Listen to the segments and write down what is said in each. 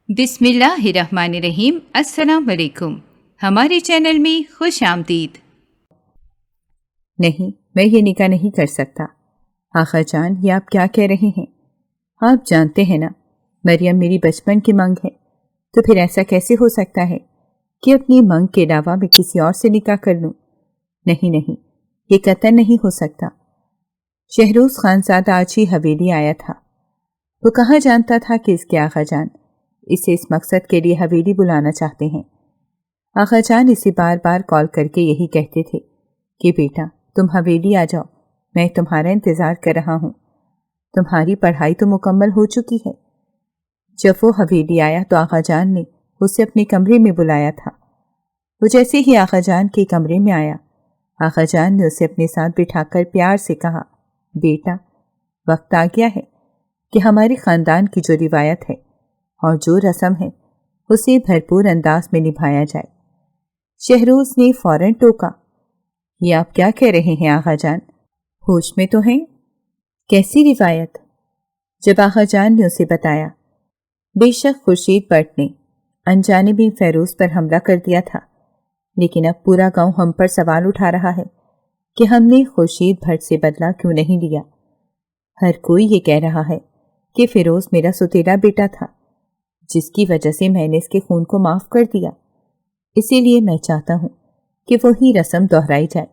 बिस्मिल्लाहिर्रहमानिर्रहीम। अस्सलाम वालेकुम। हमारे चैनल में खुश आमदीद। नहीं, मैं ये निकाह नहीं कर सकता। आखा जान, ये आप क्या कह रहे हैं? आप जानते हैं ना, मरियम मेरी बचपन की मंग है। तो फिर ऐसा कैसे हो सकता है कि अपनी मंग के अलावा मैं किसी और से निकाह कर लूं? नहीं नहीं, ये कतई नहीं हो सकता। शहरोज खानजादा आज ही हवेली आया था। वो कहाँ जानता था कि इसके आखा जान इसे इस मकसद के लिए हवेली बुलाना चाहते हैं। आखा जान इसे बार बार कॉल करके यही कहते थे कि बेटा तुम हवेली आ जाओ, मैं तुम्हारा इंतज़ार कर रहा हूँ। तुम्हारी पढ़ाई तो मुकम्मल हो चुकी है। जब वो हवेली आया तो आखा जान ने उसे अपने कमरे में बुलाया था। वो जैसे ही आखा जान के कमरे में आया, आखा जान ने उसे अपने साथ बिठाकर प्यार से कहा, बेटा वक्त आ गया है कि हमारे ख़ानदान की जो रिवायत है और जो रस्म है उसे भरपूर अंदाज में निभाया जाए। शहरोज ने फौरन टोका, ये आप क्या कह रहे हैं आगा जान? होश में तो हैं? कैसी रिवायत? जब आगा जान ने उसे बताया, बेशक खुर्शीद बट ने अनजाने में फेरोज पर हमला कर दिया था, लेकिन अब पूरा गांव हम पर सवाल उठा रहा है कि हमने खुर्शीद भट्ट से बदला क्यों नहीं लिया। हर कोई ये कह रहा है कि फिरोज मेरा सुतेला बेटा था, जिसकी वजह से मैंने इसके खून को माफ कर दिया। इसीलिए मैं चाहता हूं कि वही रस्म दोहराई जाए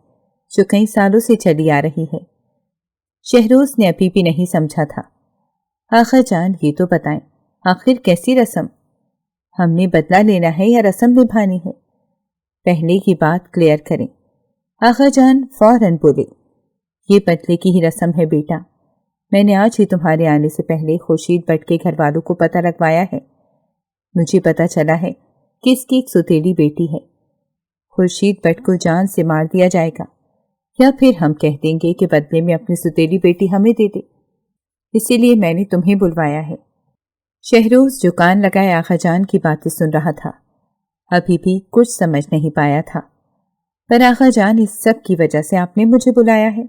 जो कई सालों से चली आ रही है। शहरोज ने अभी भी नहीं समझा था। आखा जान, ये तो बताएं, आखिर कैसी रस्म? हमने बदला लेना है या रस्म निभानी है? पहले की बात क्लियर करें। आखा जान फौरन बोले, ये बदले की ही रस्म है बेटा। मैंने आज ही तुम्हारे आने से पहले खुर्शीद बट के घर वालों को पता लगवाया है। मुझे पता चला है कि इसकी एक सुतेली बेटी है। खुर्शीद बट को जान से मार दिया जाएगा या फिर हम कह देंगे कि बदले में अपनी सुतेली बेटी हमें दे दे। इसीलिए मैंने तुम्हें बुलवाया है। शहरोज जो कान लगाए आखा जान की बातें सुन रहा था, अभी भी कुछ समझ नहीं पाया था। पर आखा जान, इस सब की वजह से आपने मुझे बुलाया है?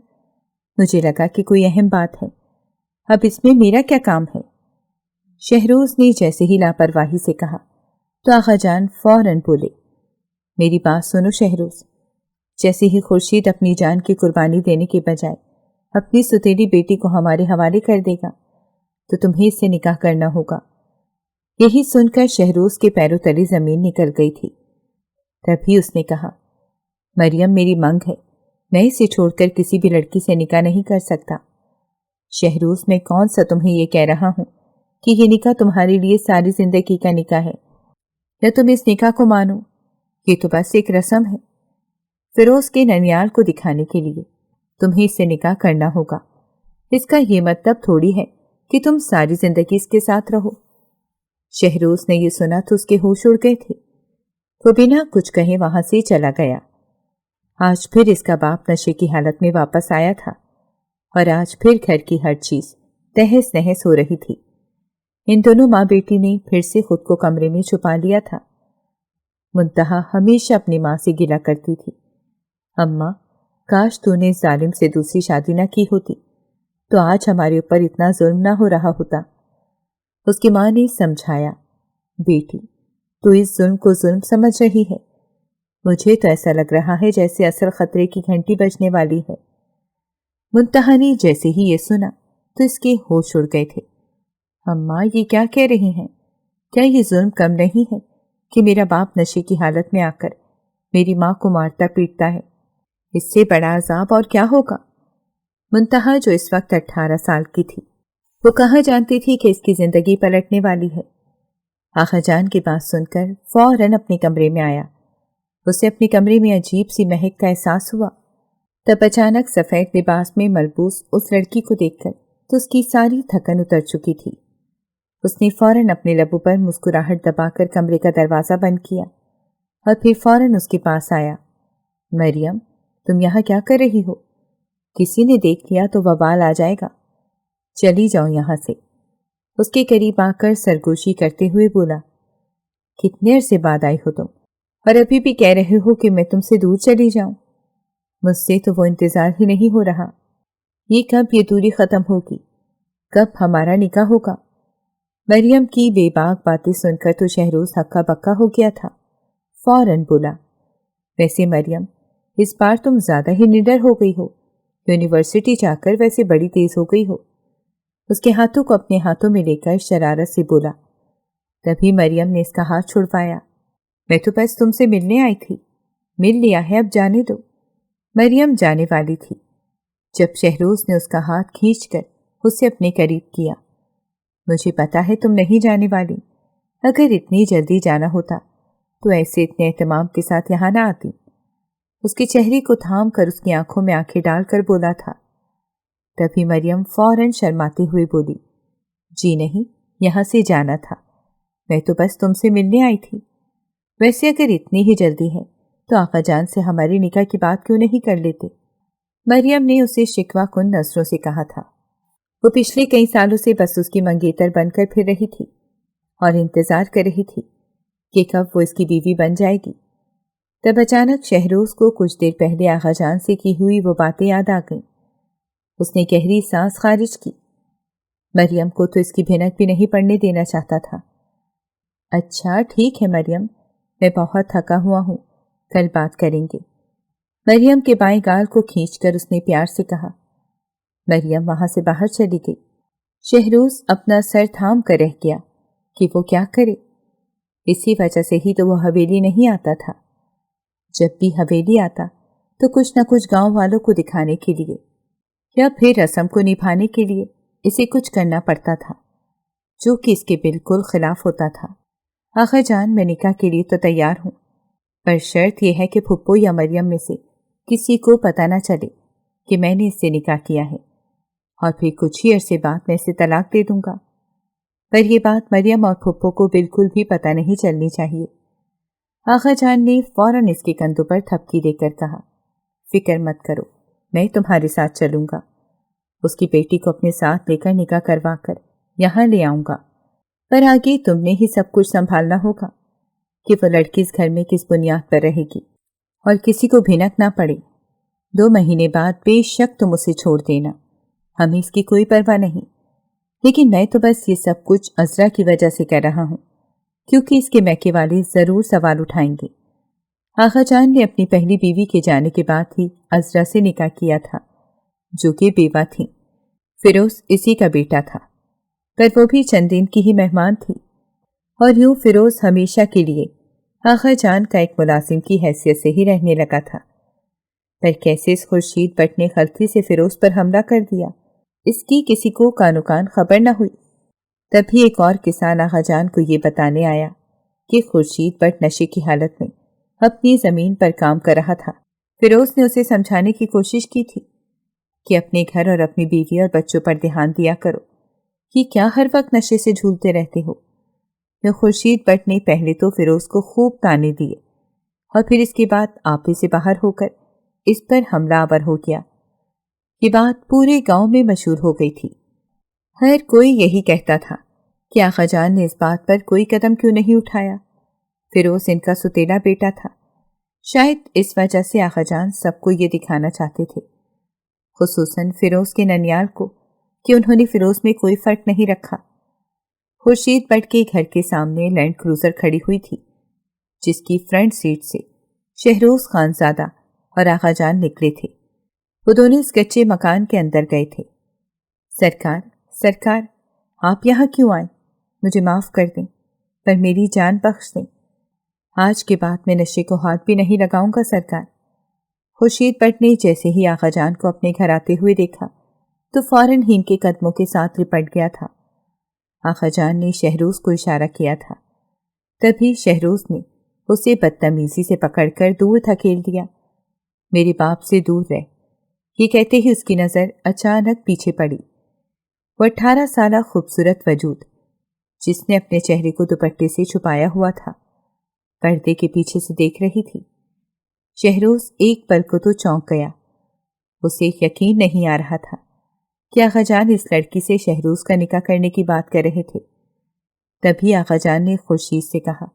मुझे लगा कि कोई अहम बात है। अब इसमें मेरा क्या काम है? शहरोज ने जैसे ही लापरवाही से कहा तो आगा जान फौरन बोले, मेरी बात सुनो शहरोज। जैसे ही खुर्शीद अपनी जान की कुर्बानी देने के बजाय अपनी सुतेली बेटी को हमारे हवाले कर देगा तो तुम्हें इससे निकाह करना होगा। यही सुनकर शहरोज के पैरों तले जमीन निकल गई थी। तभी उसने कहा, मरियम मेरी मंग है, मैं इसे छोड़कर किसी भी लड़की से निकाह नहीं कर सकता। शहरोज, मैं कौन सा तुम्हें ये कह रहा हूं कि ये निकाह तुम्हारे लिए सारी जिंदगी का निकाह है या तुम इस निकाह को मानो। ये तो बस एक रस्म है। फिरोज के ननियाल को दिखाने के लिए तुम्हें इससे निकाह करना होगा। इसका ये मतलब थोड़ी है कि तुम सारी जिंदगी इसके साथ रहो। शहरोज ने ये सुना तो उसके होश उड़ गए थे। वो बिना कुछ कहे वहां से चला गया। आज फिर इसका बाप नशे की हालत में वापस आया था और आज फिर घर की हर चीज तहस नहस हो रही थी। इन दोनों माँ बेटी ने फिर से खुद को कमरे में छुपा लिया था। मुंतहा हमेशा अपनी माँ से गिला करती थी, अम्मा काश तूने जालिम से दूसरी शादी न की होती तो आज हमारे ऊपर इतना जुल्म न हो रहा होता। उसकी माँ ने समझाया, बेटी तू इस जुल्म को जुल्म समझ रही है। मुझे तो ऐसा लग रहा है जैसे असल खतरे की घंटी बजने वाली है। मुंतहा ने जैसे ही ये सुना तो इसके होश उड़ गए थे। अम्मा, ये क्या कह रही हैं? क्या ये जुल्म कम नहीं है कि मेरा बाप नशे की हालत में आकर मेरी माँ को मारता पीटता है? इससे बड़ा अजाब और क्या होगा? मुंतहा जो इस वक्त 18 साल की थी, वो कहाँ जानती थी कि इसकी जिंदगी पलटने वाली है। आखा जान की बात सुनकर फौरन अपने कमरे में आया। उसे अपने कमरे में अजीब सी महक का एहसास हुआ। तब अचानक सफेद लिबास में मलबूस उस लड़की को देखकर तो उसकी सारी थकन उतर चुकी थी। उसने फौरन अपने लबों पर मुस्कुराहट दबाकर कमरे का दरवाजा बंद किया और फिर फौरन उसके पास आया। मरियम, तुम यहाँ क्या कर रही हो? किसी ने देख लिया तो वबाल आ जाएगा। चली जाओ यहाँ से। उसके करीब आकर सरगोशी करते हुए बोला, कितने अरसे बाद आई हो तुम और अभी भी कह रहे हो कि मैं तुमसे दूर चली जाऊं? मुझसे तो वो इंतजार ही नहीं हो रहा। ये कब ये दूरी खत्म होगी? कब हमारा निकाह होगा? मरियम की बेबाक बातें सुनकर तो शहरोज हक्का बक्का हो गया था। फौरन बोला, वैसे मरियम, इस बार तुम ज्यादा ही निडर हो गई हो। यूनिवर्सिटी जाकर वैसे बड़ी तेज हो गई हो। उसके हाथों को अपने हाथों में लेकर शरारत से बोला। तभी मरियम ने इसका हाथ छुड़वाया। मैं तो बस तुमसे मिलने आई थी। मिल लिया है, अब जाने दो। मरियम जाने वाली थी जब शहरोज ने उसका हाथ खींचकर उसे अपने करीब किया। मुझे पता है तुम नहीं जाने वाली। अगर इतनी जल्दी जाना होता तो ऐसे इतने एहतमाम के साथ यहाँ ना आती। उसके चेहरे को थाम कर उसकी आंखों में आंखें डालकर बोला था। तभी मरियम फौरन शर्माते हुए बोली, जी नहीं, यहाँ से जाना था। मैं तो बस तुमसे मिलने आई थी। वैसे अगर इतनी ही जल्दी है तो आका जान से हमारी निकाह की बात क्यों नहीं कर लेते? मरियम ने उसे शिकवा कुन नजरों से कहा था। वो पिछले कई सालों से बस उसकी मंगेतर बनकर फिर रही थी और इंतजार कर रही थी कि कब वो इसकी बीवी बन जाएगी। तब अचानक शहरोज को कुछ देर पहले आका जान से की हुई वो बातें याद आ गईं। उसने गहरी सांस खारिज की। मरियम को तो इसकी भनक भी नहीं पड़ने देना चाहता था। अच्छा ठीक है मरियम, मैं बहुत थका हुआ हूँ, कल बात करेंगे। मरियम के बाएं गाल को खींचकर उसने प्यार से कहा। मरियम वहां से बाहर चली गई। शहरोज अपना सर थाम कर रह गया कि वो क्या करे। इसी वजह से ही तो वो हवेली नहीं आता था। जब भी हवेली आता तो कुछ न कुछ गांव वालों को दिखाने के लिए या फिर रस्म को निभाने के लिए इसे कुछ करना पड़ता था, जो कि इसके बिल्कुल खिलाफ होता था। आखिर जान, मैं निकाह के लिए तो तैयार हूँ, पर शर्त यह है कि फुप्पो या मरियम में से किसी को पता न चले कि मैंने इससे निकाह किया है, और फिर कुछ ही अरसे बाद मैं इसे तलाक दे दूंगा। पर यह बात मरियम और फुप्पो को बिल्कुल भी पता नहीं चलनी चाहिए। आगा जान ने फौरन इसके कंधों पर थपकी देकर कहा, फिक्र मत करो, मैं तुम्हारे साथ चलूंगा। उसकी बेटी को अपने साथ लेकर निकाह करवा कर यहाँ ले आऊंगा, पर आगे तुमने ही सब कुछ संभालना होगा कि वो लड़की इस घर में किस बुनियाद पर रहेगी और किसी को भिनक ना पड़े। 2 महीने बाद बेशक तुम उसे छोड़ देना, हमें इसकी कोई परवाह नहीं। लेकिन मैं तो बस ये सब कुछ अजरा की वजह से कर रहा हूँ, क्योंकि इसके मैके वाले जरूर सवाल उठाएंगे। आगा जान ने अपनी पहली बीवी के जाने के बाद ही अजरा से निकाह किया था, जो कि बेवा थी। फिरोज इसी का बेटा था, पर वो भी चंद दिन की ही मेहमान थी, और यूं फिरोज हमेशा के लिए आगा जान का एक मुलाजिम की हैसियत से ही रहने लगा था। पर कैसे इस खुर्शीद बट ने गलती से फिरोज पर हमला कर दिया, इसकी किसी को कानोकान खबर न हुई। तभी एक और किसान आगा जान को ये बताने आया कि खुर्शीद बट नशे की हालत में अपनी जमीन पर काम कर रहा था। फिरोज ने उसे समझाने की कोशिश की थी कि अपने घर और अपनी बीवी और बच्चों पर ध्यान दिया करो, कि क्या हर वक्त नशे से झूलते रहते हो। तो खुर्शीद बट ने पहले तो फिरोज को खूब ताने दिए और फिर इसके बाद आपे से बाहर होकर इस पर हमलावर हो गया। ये बात पूरे गांव में मशहूर हो गई थी। हर कोई यही कहता था कि आगा जान ने इस बात पर कोई कदम क्यों नहीं उठाया। फिरोज इनका सुतेला बेटा था, शायद इस वजह से आगा जान सबको ये दिखाना चाहते थे, खुसूसन फिरोज के ननियाल को, कि उन्होंने फिरोज में कोई फर्क नहीं रखा। खुर्शीद बट के घर के सामने लैंड क्रूजर खड़ी हुई थी, जिसकी फ्रंट सीट से शहरोज खानजादा और आगा जान निकले थे। वो दोनों इस कच्चे मकान के अंदर गए थे। सरकार, सरकार, आप यहाँ क्यों आए? मुझे माफ कर दें, पर मेरी जान बख्श दें। आज के बाद मैं नशे को हाथ भी नहीं लगाऊंगा सरकार। खुर्शीद बट ने जैसे ही आगा जान को अपने घर आते हुए देखा तो फौरन ही इनके कदमों के साथ लिपट गया था। आगा जान ने शहरोज को इशारा किया था, तभी शहरोज ने उसे बदतमीजी से पकड़कर दूर धकेल दिया। मेरे बाप से दूर रह, ये कहते ही उसकी नजर अचानक पीछे पड़ी। वो 18 साला खूबसूरत वजूद, जिसने अपने चेहरे को दुपट्टे से छुपाया हुआ था, पर्दे के पीछे से देख रही थी। शहरोज एक पल को तो चौंक गया। उसे यकीन नहीं आ रहा था कि आगा जान इस लड़की से शहरोज का निकाह करने की बात कर रहे थे। तभी आगा जान ने खुर्शीद से कहा,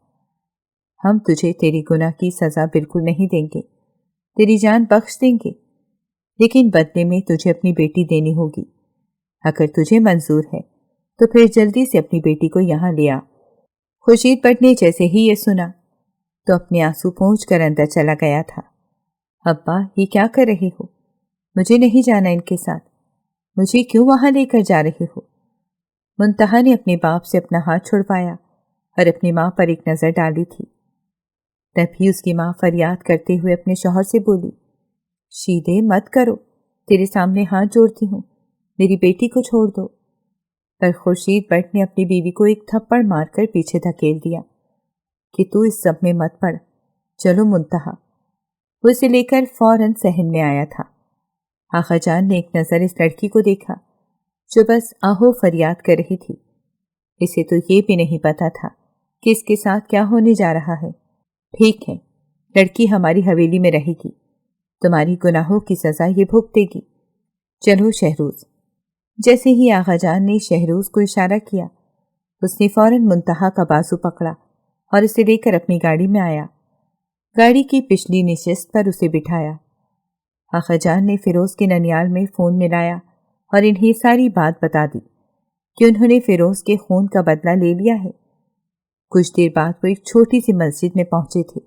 हम तुझे तेरी गुनाह की सजा बिल्कुल नहीं देंगे, तेरी जान बख्श देंगे, लेकिन बदले में तुझे अपनी बेटी देनी होगी। अगर तुझे मंजूर है तो फिर जल्दी से अपनी बेटी को यहाँ ले आ। खुर्शीद बट ने जैसे ही ये सुना तो अपने आंसू पोंछ कर अंदर चला गया था। अब्बा, ये क्या कर रही हो? मुझे नहीं जाना इनके साथ। मुझे क्यों वहां लेकर जा रही हो? मुंतहा ने अपने बाप से अपना हाथ छुड़वाया और अपनी माँ पर एक नजर डाली थी। तभी उसकी माँ फरियाद करते हुए अपने शौहर से बोली, शीदे मत करो, तेरे सामने हाथ जोड़ती हूँ, मेरी बेटी को छोड़ दो। पर खुर्शीद बट ने अपनी बीवी को एक थप्पड़ मारकर पीछे धकेल दिया कि तू इस सब में मत पड़, चलो मुंतहा। वो इसे लेकर फौरन सहन में आया था। आका जान ने एक नज़र इस लड़की को देखा जो बस आहो फरियाद कर रही थी। इसे तो ये भी नहीं पता था कि इसके साथ क्या होने जा रहा है। ठीक है, लड़की हमारी हवेली में रहेगी, तुम्हारी गुनाहों की सजा ये भुगतेगी। चलो शहरोज। जैसे ही आगा जान ने शहरोज को इशारा किया, उसने फौरन मुंतहा का बाजू पकड़ा और इसे लेकर अपनी गाड़ी में आया। गाड़ी की पिछली नशिस्त पर उसे बिठाया। आगा जान ने फिरोज के ननियाल में फोन मिलाया और इन्हें सारी बात बता दी कि उन्होंने फिरोज के खून का बदला ले लिया है। कुछ देर बाद वो एक छोटी सी मस्जिद में पहुंचे थे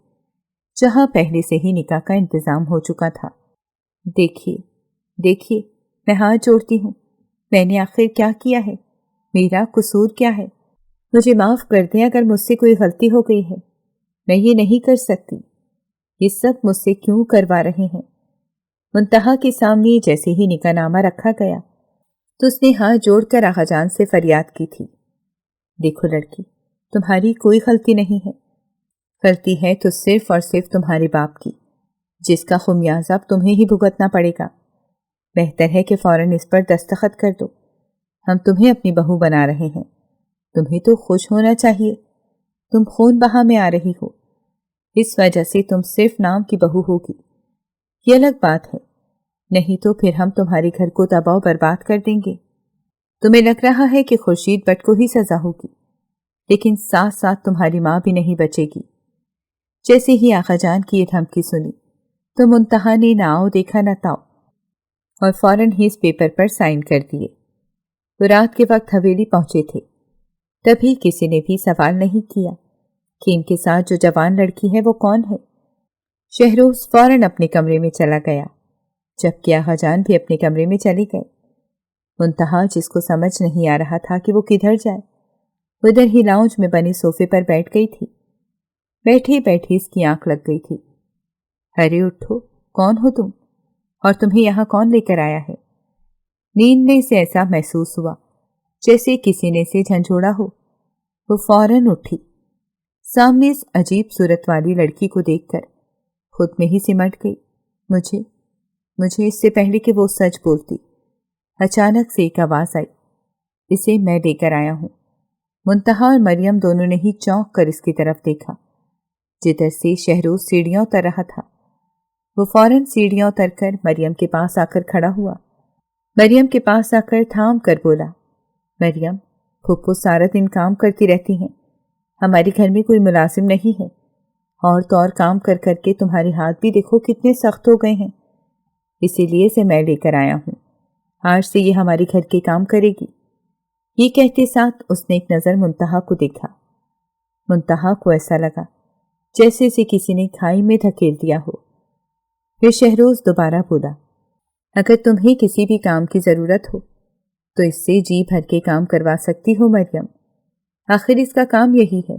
जहां पहले से ही निकाह का इंतजाम हो चुका था। देखिए देखिए, मैं हाथ जोड़ती हूँ, मैंने आखिर क्या किया है? मेरा कसूर क्या है? मुझे माफ कर दें अगर मुझसे कोई गलती हो गई है। मैं ये नहीं कर सकती। ये सब मुझसे क्यों करवा रहे हैं? मुंतहा के सामने जैसे ही निकाहनामा रखा गया तो उसने हाथ जोड़कर आगा जान से फरियाद की थी, देखो लड़की, तुम्हारी कोई गलती नहीं है। गलती है तो सिर्फ और सिर्फ तुम्हारे बाप की, जिसका खुमियाजा अब तुम्हें ही भुगतना पड़ेगा। बेहतर है कि फौरन इस पर दस्तखत कर दो। हम तुम्हें अपनी बहू बना रहे हैं। तुम्हें तो खुश होना चाहिए। तुम खून बहा में आ रही हो, इस वजह से तुम सिर्फ नाम की बहू होगी। ये अलग बात है, नहीं तो फिर हम तुम्हारे घर को तबाह बर्बाद कर देंगे। तुम्हें लग रहा है कि खुर्शीद बट को ही सजा होगी, लेकिन साथ साथ तुम्हारी माँ भी नहीं बचेगी। जैसे ही आका जान की ये धमकी सुनी तो मुंतहा ने ना आओ देखा न ताओ और फौरन ही इस पेपर पर साइन कर दिए। वो रात के वक्त हवेली पहुंचे थे। तभी किसी ने भी सवाल नहीं किया कि इनके साथ जो जवान लड़की है वो कौन है। शहरोज फौरन अपने कमरे में चला गया, जबकि आगा जान भी अपने कमरे में चले गए। मुंतहा, जिसको समझ नहीं आ रहा था कि वो किधर जाए, उधर ही लाउंज में बने सोफे पर बैठ गई थी। बैठे बैठे इसकी आंख लग गई थी। अरे उठो, कौन हो तुम और तुम्हें यहाँ कौन लेकर आया है? नींद में इसे ऐसा महसूस हुआ जैसे किसी ने इसे झंझोड़ा हो। वो फौरन उठी। सामने इस अजीब सूरत वाली लड़की को देखकर खुद में ही सिमट गई। मुझे इससे पहले कि वो सच बोलती, अचानक से एक आवाज आई, इसे मैं लेकर आया हूं। मुंतहा और मरियम दोनों ने ही चौंक कर इसकी तरफ देखा, जिधर से शहरोज सीढ़ियां उतर रहा था। वो फौरन सीढ़ियां उतरकर मरियम के पास आकर खड़ा हुआ। मरियम के पास आकर थाम कर बोला, मरियम, फुप्पो सारा दिन काम करती रहती हैं। हमारे घर में कोई मुलाजिम नहीं है और तो और काम कर करके तुम्हारे हाथ भी देखो कितने सख्त हो गए हैं। इसीलिए इसे मैं लेकर आया हूँ। आज से ये हमारे घर के काम करेगी। ये कहते साथ उसने एक नज़र मुंतहा को देखा। मुंतहा को ऐसा लगा जैसे इसे किसी ने खाई में धकेल दिया हो। फिर शहरोज दोबारा बोला, अगर तुम्हें किसी भी काम की ज़रूरत हो तो इससे जी भर के काम करवा सकती हो मरियम, आखिर इसका काम यही है।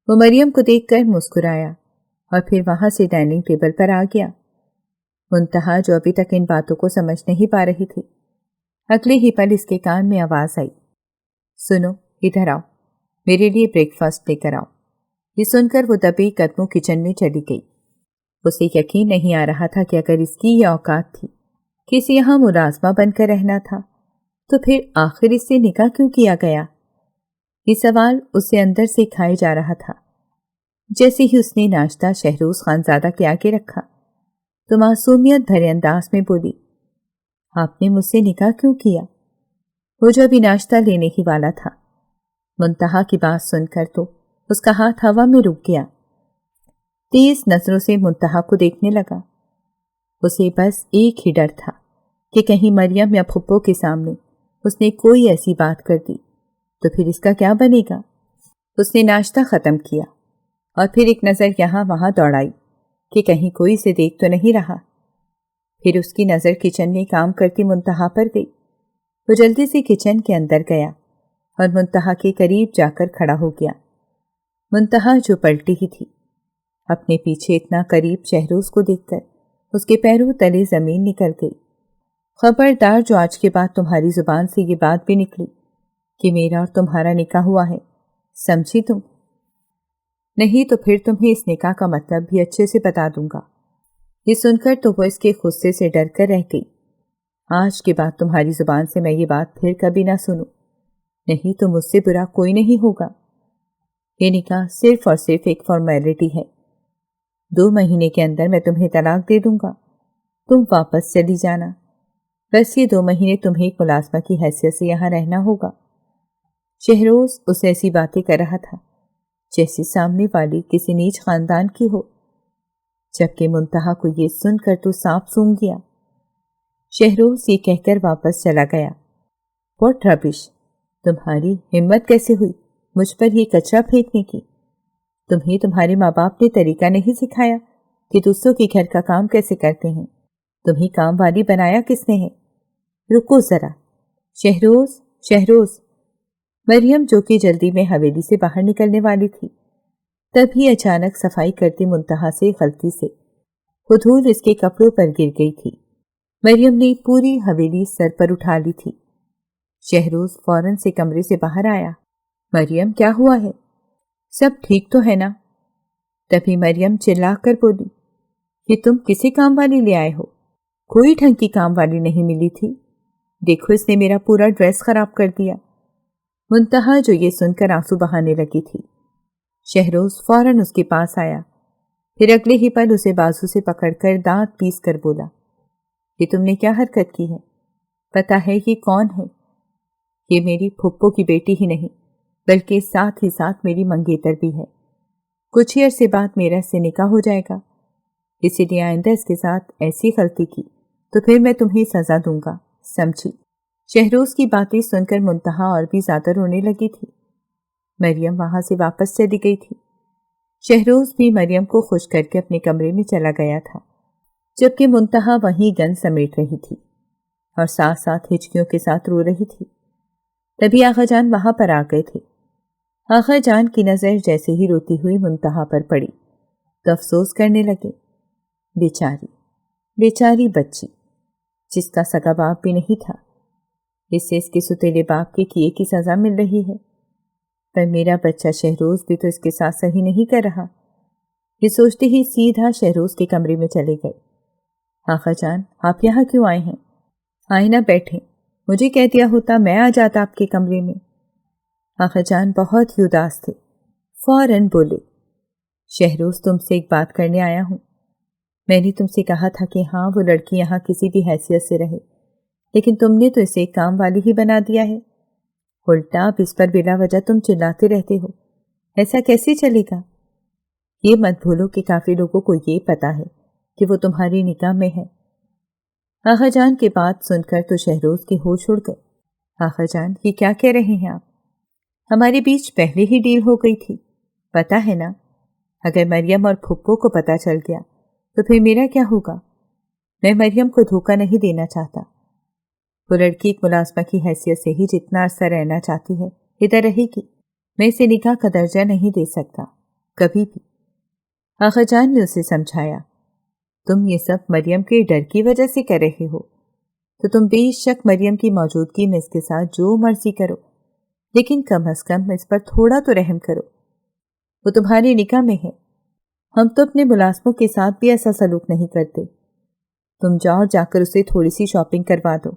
वो मरियम को देखकर मुस्कुराया और फिर वहां से डाइनिंग टेबल पर आ गया। मुंतहा, जो अभी तक इन बातों को समझ नहीं पा रही थी, अगले ही पल इसके कान में आवाज आई, सुनो, इधर आओ, मेरे लिए ब्रेकफास्ट लेकर आओ। ये सुनकर वो दबे कदमों किचन में चली गई। उसे यकीन नहीं आ रहा था कि अगर इसकी ये औकात थी कि इसे यहाँ मुलाजमा बनकर रहना था, तो फिर आखिर इससे निकाह क्यों किया गया? ये सवाल उसे अंदर से खाए जा रहा था। जैसे ही उसने नाश्ता शहरोज खानजादा के आगे रखा तो मासूमियत भरे अंदाज में बोली, आपने मुझसे निकाह क्यों किया? वो जो अभी नाश्ता लेने ही वाला था। मुंतहा की बात सुनकर तो उसका हाथ हवा में रुक गया। तेज नजरों से मुंतहा को देखने लगा। उसे बस एक ही डर था कि कहीं मरियम या फुप्पो के सामने उसने कोई ऐसी बात कर दी तो फिर इसका क्या बनेगा? उसने नाश्ता ख़त्म किया और फिर एक नज़र यहाँ वहाँ दौड़ाई कि कहीं कोई इसे देख तो नहीं रहा। फिर उसकी नज़र किचन में काम करती मुंतहा पर गई। वो जल्दी से किचन के अंदर गया और मुंतहा के करीब जाकर खड़ा हो गया। मुंतहा जो पलटी ही थी, अपने पीछे इतना करीब शहरोज़ को देखकर उसके पैरों तले ज़मीन निकल गई। खबरदार, जो आज के बाद तुम्हारी ज़ुबान से ये बात भी निकली कि मेरा और तुम्हारा निकाह हुआ है, समझी तुम? नहीं तो फिर तुम्हें इस निकाह का मतलब भी अच्छे से बता दूंगा। ये सुनकर तो वो इसके गुस्से से डर कर रह गई। आज के बाद तुम्हारी ज़ुबान से मैं ये बात फिर कभी ना सुनूं, नहीं तो मुझसे बुरा कोई नहीं होगा। ये निकाह सिर्फ और सिर्फ एक फॉर्मेलिटी है। 2 महीने के अंदर मैं तुम्हें तलाक दे दूंगा, तुम वापस चली जाना। बस ये 2 महीने तुम्हें एक मुलाजमा की हैसियत से यहाँ रहना होगा। शहरोज़ उसे ऐसी बातें कर रहा था जैसे सामने वाली किसी नीच खानदान की हो, जबकि मुंतहा को ये सुनकर तो सांप सूंघ गया। शहरोज़ ये कहकर वापस चला गया। व्हाट रबिश, तुम्हारी हिम्मत कैसे हुई मुझ पर ये कचरा फेंकने की? तुम्हें तुम्हारे माँ बाप ने तरीका नहीं सिखाया कि दूसरों के घर का काम कैसे करते हैं? तुम्हें काम वाली बनाया किसने है? रुको जरा। शहरोज़, शहरोज़। मरियम, जो कि जल्दी में हवेली से बाहर निकलने वाली थी, तभी अचानक सफाई करती मुंतहा से गलती से वो धूल इसके कपड़ों पर गिर गई थी। मरियम ने पूरी हवेली सर पर उठा ली थी। शहरोज़ फौरन से कमरे से बाहर आया। मरियम, क्या हुआ है? सब ठीक तो है ना? तभी मरियम चिल्लाकर बोली कि तुम किसी काम वाली ले आए हो? कोई ढंग की काम वाली नहीं मिली थी। देखो, इसने मेरा पूरा ड्रेस खराब कर दिया। मुंतहा जो ये सुनकर आंसू बहाने लगी थी। शहरोज़ फौरन उसके पास आया, फिर अगले ही पल उसे बाजू से पकड़कर दांत पीस कर बोला, ये तुमने क्या हरकत की है? पता है ये कौन है? ये मेरी फुप्पो की बेटी ही नहीं, बल्कि साथ ही साथ मेरी मंगेतर भी है। कुछ ही अरसे बाद मेरा इससे निकाह हो जाएगा, इसीलिए आइंदा इसके साथ ऐसी गलती की तो फिर मैं तुम्हें सजा दूंगा, समझी? शहरोज़ की बातें सुनकर मुंतहा और भी ज्यादा रोने लगी थी। मरियम वहां से वापस चली गई थी। शहरोज़ भी मरियम को खुश करके अपने कमरे में चला गया था, जबकि मुंतहा वहीं गन समेट रही थी और साथ साथ हिचकियों के साथ रो रही थी। तभी आगा जान वहां पर आ गए थे। आगा जान की नज़र जैसे ही रोती हुई मुंतहा पर पड़ी तो अफसोस करने लगे, बेचारी बेचारी बच्ची, जिसका सगा बाप भी नहीं था, इससे इसके सुतेले बाप के किए की सजा मिल रही है। पर मेरा बच्चा शहरोज़ भी तो इसके साथ सही नहीं कर रहा। ये सोचते ही सीधा शहरोज़ के कमरे में चले गए। आगा जान, आप यहाँ क्यों आए हैं? आए ना बैठे, मुझे कह दिया होता मैं आ जाता आपके कमरे में। आगा जान बहुत ही उदास थे, फौरन बोले, शहरोज़, तुमसे एक बात करने आया हूँ। मैंने तुमसे कहा था कि हाँ, वो लड़की यहाँ किसी भी हैसियत से रहे, लेकिन तुमने तो इसे एक काम वाली ही बना दिया है। उल्टा अब इस पर बिला वजह तुम चिल्लाते रहते हो, ऐसा कैसे चलेगा? ये मत भूलो कि काफी लोगों को ये पता है कि वो तुम्हारी निकाह में है। आगा जान की बात सुनकर तो शहरोज़ के होश उड़ गए। आगा जान, ये क्या कह रहे हैं आप? हमारे बीच पहले ही डील हो गई थी, पता है ना? अगर मरियम और फुप्पो को पता चल गया तो फिर मेरा क्या होगा? मैं मरियम को धोखा नहीं देना चाहता। वो लड़की एक मुलाजमा की हैसियत से ही जितना अरसा रहना चाहती है इधर रहेगी। मैं इसे निकाह का दर्जा नहीं दे सकता, कभी भी। आगा जान ने उसे समझाया, तुम ये सब मरियम के डर की वजह से कर रहे हो, तो तुम बेशक मरियम की मौजूदगी में इसके साथ जो मर्जी करो, लेकिन कम अज कम इस पर थोड़ा तो रहम करो। वो तुम्हारी निकाह में है। हम तो अपने मुलाजमों के साथ भी ऐसा सलूक नहीं करते। तुम जाओ, जाकर उसे थोड़ी सी शॉपिंग करवा दो।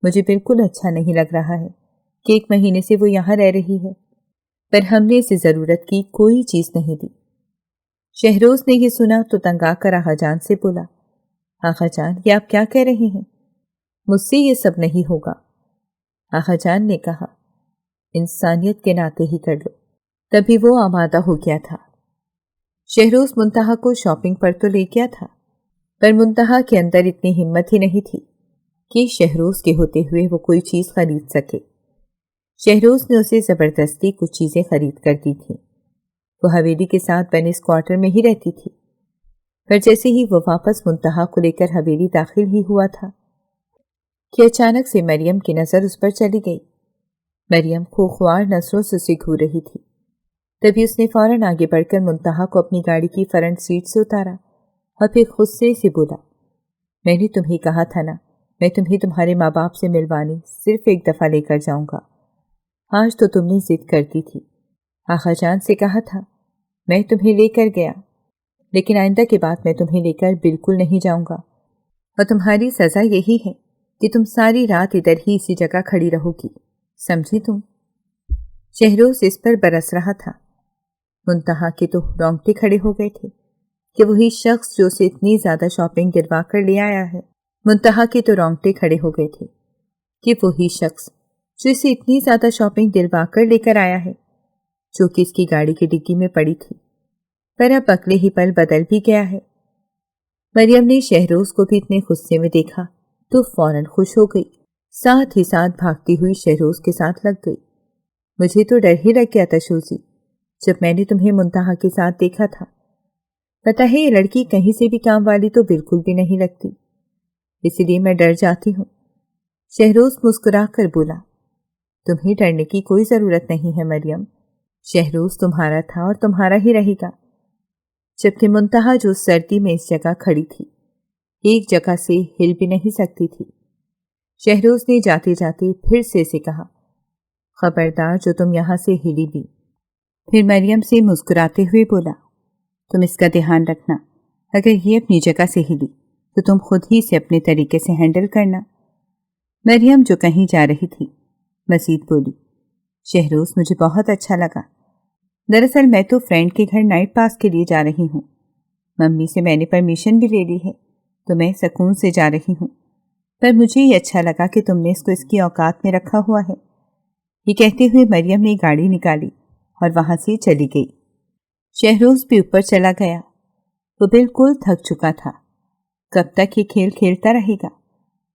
मुझे बिल्कुल अच्छा नहीं लग रहा है कि 1 महीने से वो यहाँ रह रही है, पर हमने इसे ज़रूरत की कोई चीज़ नहीं दी। शहरोज़ ने यह सुना तो तंगा कर आगा जान से बोला, आगा जान, ये आप क्या कह रहे हैं? मुझसे ये सब नहीं होगा। आगा जान ने कहा, इंसानियत के नाते ही कर लो। तभी वो आमादा हो गया था। शहरोज़ मुंतहा को शॉपिंग पर तो ले गया था, पर मुंतहा के अंदर इतनी हिम्मत ही नहीं थी कि शहरोज़ के होते हुए वो कोई चीज़ खरीद सके। शहरोज ने उसे जबरदस्ती कुछ चीजें खरीद कर दी थी। वो हवेली के साथ बने इस क्वार्टर में ही रहती थी, पर जैसे ही वो वापस मुंतहा को लेकर हवेली दाखिल ही हुआ था कि अचानक से मरियम की नजर उस पर चली गई। मरियम खूंखार नजरों से उसे घूर रही थी। तभी उसने फौरन आगे बढ़कर मुंतहा को अपनी गाड़ी की फ्रंट सीट से उतारा और फिर गुस्से से बोला, मैंने तुम्हें कहा था ना, मैं तुम्हें तुम्हारे माँ बाप से मिलवाने सिर्फ एक दफ़ा लेकर जाऊंगा। आज तो तुमने जिद करती थी, आगा जान से कहा था, मैं तुम्हें लेकर गया, लेकिन आइंदा के बाद मैं तुम्हें लेकर बिल्कुल नहीं जाऊंगा और तुम्हारी सज़ा यही है कि तुम सारी रात इधर ही इसी जगह खड़ी रहोगी, समझी तुम? शहरोज इस पर बरस रहा था। मुंतहा के तो रोंगटे खड़े हो गए थे कि वही शख्स जो उसे इतनी ज्यादा शॉपिंग दिलवा कर ले आया है। मुंतहा के तो रोंगटे खड़े हो गए थे कि वही शख्स जो इसे इतनी ज्यादा शॉपिंग दिलवा कर लेकर आया है, जो कि इसकी गाड़ी की डिग्गी में पड़ी थी, पर अब अगले ही पल बदल भी गया है। मरियम ने शहरोज को भी इतने गुस्से में देखा तो फौरन खुश हो गई, साथ ही साथ भागती हुई शहरोज के साथ लग गई। मुझे तो डर ही लग गया था शोजी, जब मैंने तुम्हें मुंतहा के साथ देखा था। पता है ये लड़की कहीं से भी काम वाली तो बिल्कुल भी नहीं लगती, इसीलिए मैं डर जाती हूँ। शहरोज मुस्कुरा कर बोला, तुम्हें डरने की कोई जरूरत नहीं है मरियम, शहरोज तुम्हारा था और तुम्हारा ही रहेगा। जबकि मुंतहा जो सर्दी में इस जगह खड़ी थी, एक जगह से हिल भी नहीं सकती थी। शहरोज ने जाते जाते फिर से इसे कहा, खबरदार जो तुम यहां से हिली भी। फिर मरियम से मुस्कुराते हुए बोला, तुम इसका ध्यान रखना, अगर ये अपनी जगह से हिली तो तुम खुद ही इसे अपने तरीके से हैंडल करना। मरियम जो कहीं जा रही थी मजीद बोली, शहरोज मुझे बहुत अच्छा लगा। दरअसल मैं तो फ्रेंड के घर नाइट पास के लिए जा रही हूँ। मम्मी से मैंने परमिशन भी ले ली है, तो मैं सुकून से जा रही हूँ, पर मुझे ये अच्छा लगा कि तुमने इसको इसकी औकात में रखा हुआ है। ये कहते हुए मरियम ने गाड़ी निकाली और वहां से चली गई। शहरोज भी ऊपर चला गया। वो बिल्कुल थक चुका था। कब तक ये खेल खेलता रहेगा?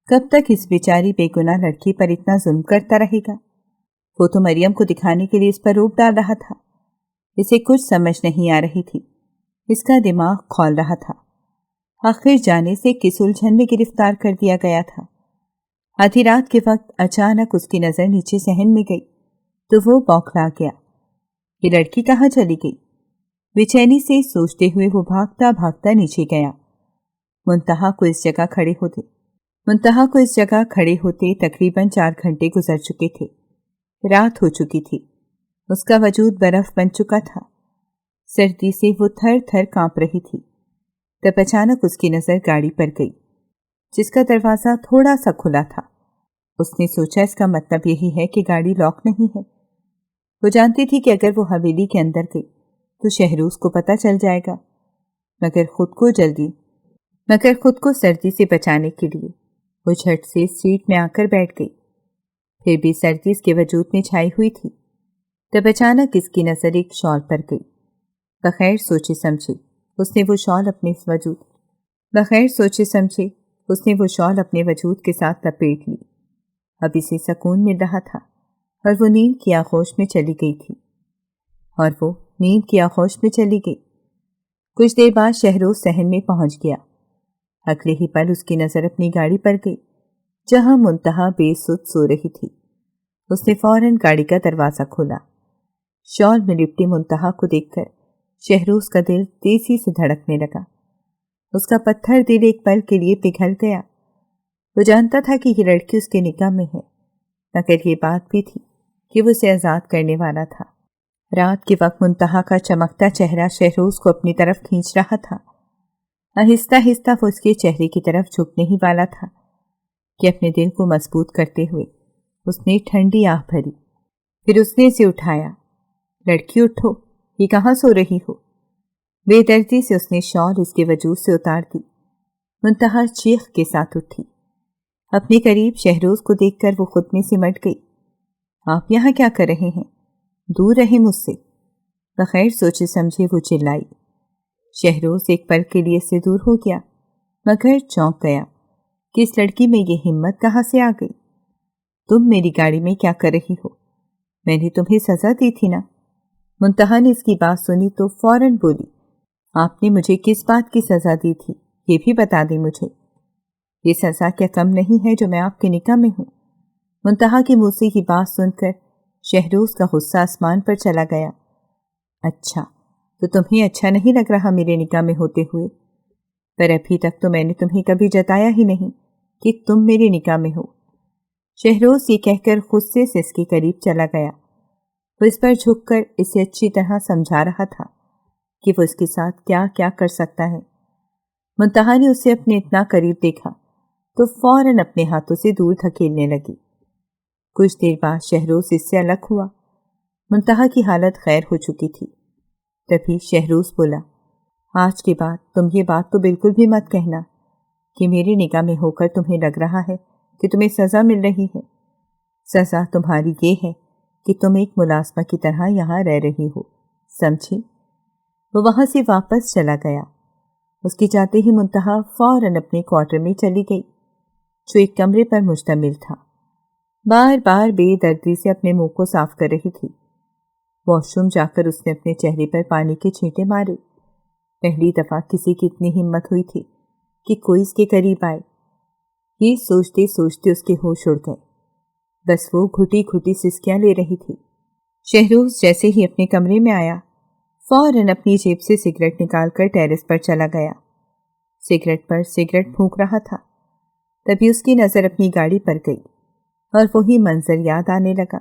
कब तक इस बेचारी बेगुनाह लड़की पर इतना जुल्म करता रहेगा? वो तो मरियम को दिखाने के लिए इस पर रोक डाल रहा था। इसे कुछ समझ नहीं आ रही थी, इसका दिमाग खौल रहा था। आखिर जाने से किस उलझन में गिरफ्तार कर दिया गया था। आधी रात के वक्त अचानक उसकी नजर नीचे सहन में गई तो वो बौखला गया। ये लड़की कहाँ चली गई? बेचैनी से सोचते हुए वो भागता भागता नीचे गया। मुंतहा को इस जगह खड़े होते तकरीबन 4 घंटे गुजर चुके थे। रात हो चुकी थी। उसका वजूद बर्फ बन चुका था। सर्दी से वो थर थर कांप रही थी। तब अचानक उसकी नजर गाड़ी पर गई, जिसका दरवाजा थोड़ा सा खुला था। उसने सोचा इसका मतलब यही है कि गाड़ी लॉक नहीं है। वो जानती थी कि अगर वो हवेली के अंदर गई तो शहरोज को पता चल जाएगा, मगर खुद को सर्दी से बचाने के लिए वो झट से सीट में आकर बैठ गई। फिर भी सर्दी इसके वजूद में छाई हुई थी। तब अचानक इसकी नजर एक शॉल पर गई। बगैर सोचे समझे उसने वो शॉल अपने वजूद के साथ लपेट ली। अब इसे सुकून मिल रहा था और वो नींद की आगोश में चली गई। कुछ देर बाद शहरोज सहन में पहुंच गया। अगले ही पल उसकी नजर अपनी गाड़ी पर गई, जहां मुंतहा बेसुध सो रही थी। उसने फौरन गाड़ी का दरवाजा खोला। शॉल में लिपटी मुंतहा को देखकर शहरोज का दिल तेजी से धड़कने लगा। उसका पत्थर दिल एक पल के लिए पिघल गया। वो जानता था कि ये लड़की उसके निगाह में है, मगर ये बात भी थी कि वो उसे आजाद करने वाला था। रात के वक्त मुंतहा का चमकता चेहरा शहरोज को अपनी तरफ खींच रहा था। आहिस्ता आहिस्ता वो उसके चेहरे की तरफ झुकने ही वाला था कि अपने दिल को मजबूत करते हुए उसने ठंडी आह भरी। फिर उसने इसे उठाया। लड़की उठो, ये कहाँ सो रही हो? बेदर्दी से उसने शॉल इसके वजूद से उतार दी। मुंतहा चीख के साथ उठी। अपने करीब शहरोज को देखकर वो खुद में सिमट गई। आप यहाँ क्या कर रहे हैं? दूर रहे मुझसे। बगैर सोचे समझे वो चिल्लाई। शहरोज एक पल के लिए से दूर हो गया, मगर चौंक गया कि इस लड़की में ये हिम्मत कहाँ से आ गई। तुम मेरी गाड़ी में क्या कर रही हो? میں نے تمہیں سزا دی تھی نا؟ منتہا نے اس کی بات سنی تو فوراً بولی، آپ نے مجھے کس بات کی سزا دی تھی یہ بھی بتا دیں مجھے۔ یہ سزا کیا کم نہیں ہے جو میں آپ کے نکاح میں ہوں؟ منتہا کی منہ سے یہ بات سن کر شہروز کا غصہ آسمان پر چلا گیا۔ اچھا، تو تمہیں اچھا نہیں لگ رہا میرے نکاح میں ہوتے ہوئے؟ پر ابھی تک تو میں نے تمہیں کبھی جتایا ہی نہیں کہ تم میرے نکاح میں ہو۔ شہروز یہ کہہ کر غصے سے اس کے قریب چلا گیا۔ وہ اس پر جھک کر اسے اچھی طرح سمجھا رہا تھا کہ وہ اس کے ساتھ کیا کیا کر سکتا ہے۔ منتہا نے اسے اپنے اتنا قریب دیکھا تو فوراً اپنے ہاتھوں سے دور دھکیلنے لگی۔ کچھ دیر بعد شہروز اس سے الگ ہوا۔ منتہا کی حالت خیر ہو چکی تھی۔ تبھی شہروز بولا، آج کے بعد تم یہ بات تو بالکل بھی مت کہنا کہ میرے نکاح میں ہو کر تمہیں لگ رہا ہے کہ تمہیں سزا مل رہی ہے۔ سزا تمہاری یہ ہے کہ تم ایک ملازمہ کی طرح یہاں رہ رہی ہو، سمجھی؟ وہ وہاں سے واپس چلا گیا۔ اس کے جاتے ہی منتہا فوراً اپنے کوارٹر میں چلی گئی جو ایک کمرے پر مشتمل تھا۔ بار بار بے دردی سے اپنے منہ کو صاف کر رہی تھی۔ واش روم جا کر اس نے اپنے چہرے پر پانی کے چھینٹے مارے۔ پہلی دفعہ کسی کی اتنی ہمت ہوئی تھی کہ کوئی اس کے قریب آئے۔ یہ سوچتے سوچتے اس کے ہوش اڑ گئے۔ بس وہ گھٹی گھٹی سسکیاں لے رہی تھی۔ شہروز جیسے ہی اپنے کمرے میں آیا فوراً اپنی جیب سے سگریٹ نکال کر ٹیرس پر چلا گیا۔ سگریٹ پر سگریٹ پھونک رہا تھا۔ تبھی اس کی نظر اپنی گاڑی پر گئی اور وہی منظر یاد آنے لگا۔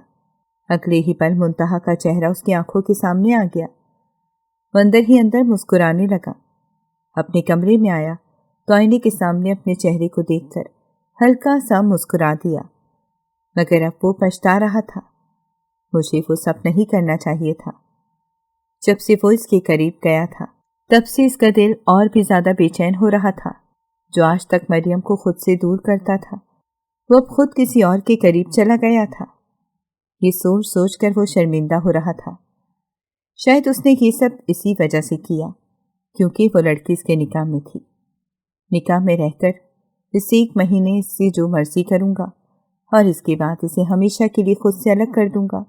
اگلے ہی پل منتہا کا چہرہ اس کی آنکھوں کے سامنے آ گیا۔ وہ اندر ہی اندر مسکرانے لگا۔ اپنے کمرے میں آیا تو آئینے کے سامنے اپنے چہرے کو دیکھ کر ہلکا سا مسکرا دیا، مگر اب وہ پچھتا رہا تھا۔ مجھے وہ سب نہیں کرنا چاہیے تھا۔ جب سے وہ اس کے قریب گیا تھا تب سے اس کا دل اور بھی زیادہ بے چین ہو رہا تھا۔ جو آج تک مریم کو خود سے دور کرتا تھا وہ اب خود کسی اور کے قریب چلا گیا تھا۔ یہ سوچ سوچ کر وہ شرمندہ ہو رہا تھا۔ شاید اس نے یہ سب اسی وجہ سے کیا کیونکہ وہ لڑکی اس کے نکاح میں تھی۔ نکاح میں رہ کر اس 1 مہینے اس سے جو مرضی کروں گا اور اس کے بعد اسے ہمیشہ کے لیے خود سے الگ کر دوں گا۔